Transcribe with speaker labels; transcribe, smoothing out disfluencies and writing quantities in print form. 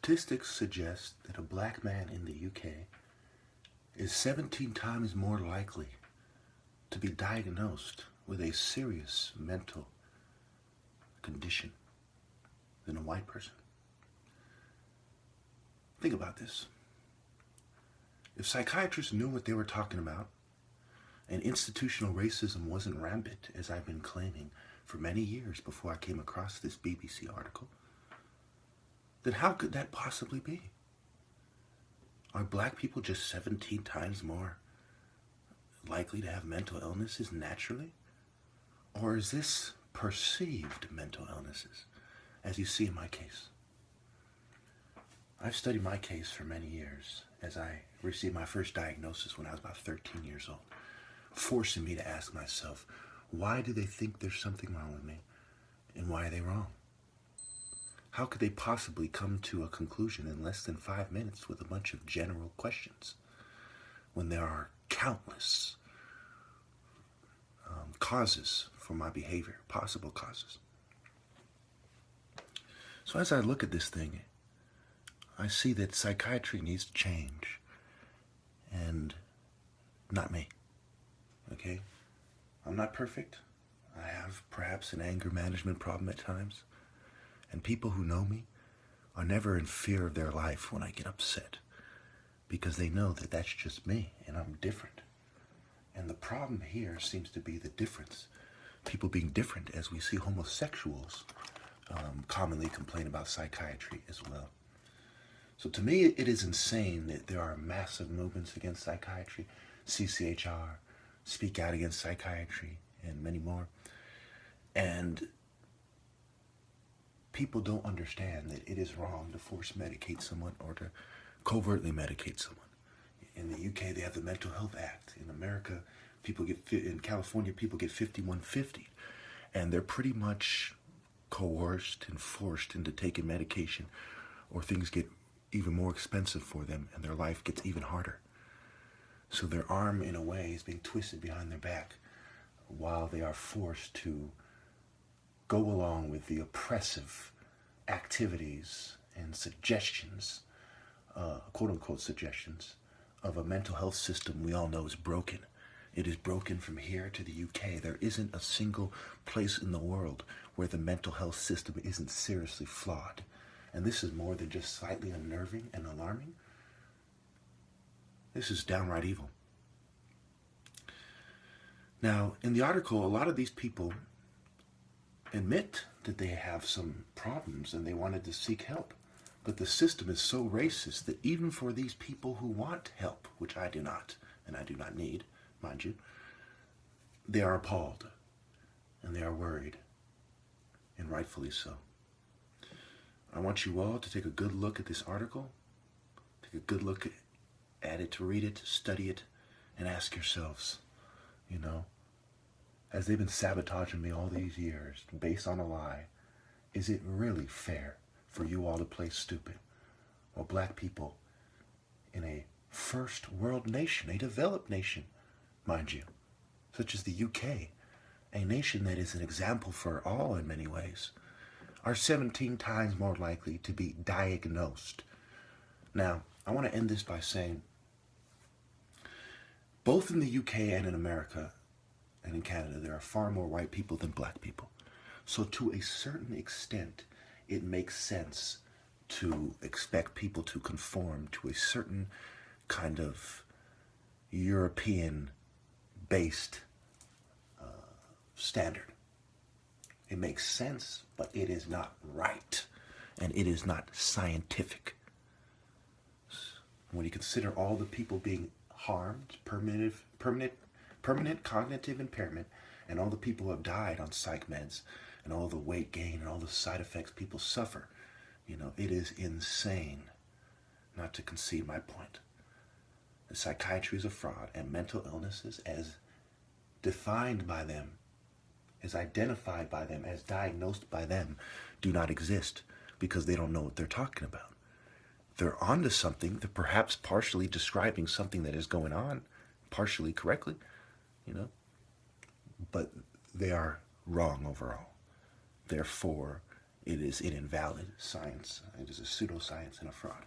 Speaker 1: Statistics suggest that a black man in the UK is 17 times more likely to be diagnosed with a serious mental condition than a white person. Think about this. If psychiatrists knew what they were talking about, and institutional racism wasn't rampant, as I've been claiming for many years before I came across this BBC article, then how could that possibly be? Are black people just 17 times more likely to have mental illnesses naturally? Or is this perceived mental illnesses, as you see in my case? I've studied my case for many years, as I received my first diagnosis when I was about 13 years old, forcing me to ask myself, why do they think there's something wrong with me, and why are they wrong? How could they possibly come to a conclusion in less than 5 minutes with a bunch of general questions when there are countless causes for my behavior, possible causes? So as I look at this thing, I see that psychiatry needs to change, and not me, okay? I'm not perfect. I have perhaps an anger management problem at times. And people who know me are never in fear of their life when I get upset, because they know that that's just me and I'm different. And the problem here seems to be the difference. People being different, as we see homosexuals commonly complain about psychiatry as well. So to me, it is insane that there are massive movements against psychiatry, CCHR, Speak Out Against Psychiatry, and many more. And people don't understand that it is wrong to force medicate someone or to covertly medicate someone. In the UK, they have the Mental Health Act. In America, in California, people get 5150. And they're pretty much coerced and forced into taking medication, or things get even more expensive for them and their life gets even harder. So their arm, in a way, is being twisted behind their back while they are forced to go along with the oppressive activities and suggestions, quote-unquote suggestions, of a mental health system we all know is broken. It is broken from here to the UK. There isn't a single place in the world where the mental health system isn't seriously flawed. And this is more than just slightly unnerving and alarming. This is downright evil. Now, in the article, a lot of these people admit that they have some problems and they wanted to seek help. But the system is so racist that even for these people who want help, which I do not, and I do not need, mind you, they are appalled and they are worried, and rightfully so. I want you all to take a good look at this article, take a good look at it, to read it, study it, and ask yourselves, as they've been sabotaging me all these years based on a lie, is it really fair for you all to play stupid while black people in a first world nation, a developed nation, mind you, such as the UK, a nation that is an example for all in many ways, are 17 times more likely to be diagnosed? Now, I want to end this by saying, both in the UK and in America and in Canada, there are far more white people than black people. So to a certain extent, it makes sense to expect people to conform to a certain kind of European-based standard. It makes sense, but it is not right, and it is not scientific. When you consider all the people being harmed, permanent cognitive impairment, and all the people who have died on psych meds, and all the weight gain, and all the side effects people suffer, it is insane not to concede my point. The psychiatry is a fraud, and mental illnesses, as defined by them, as identified by them, as diagnosed by them, do not exist, because they don't know what they're talking about. They're onto something. They're perhaps partially describing something that is going on, partially correctly, but they are wrong overall. Therefore, it is an invalid science. It is a pseudoscience and a fraud.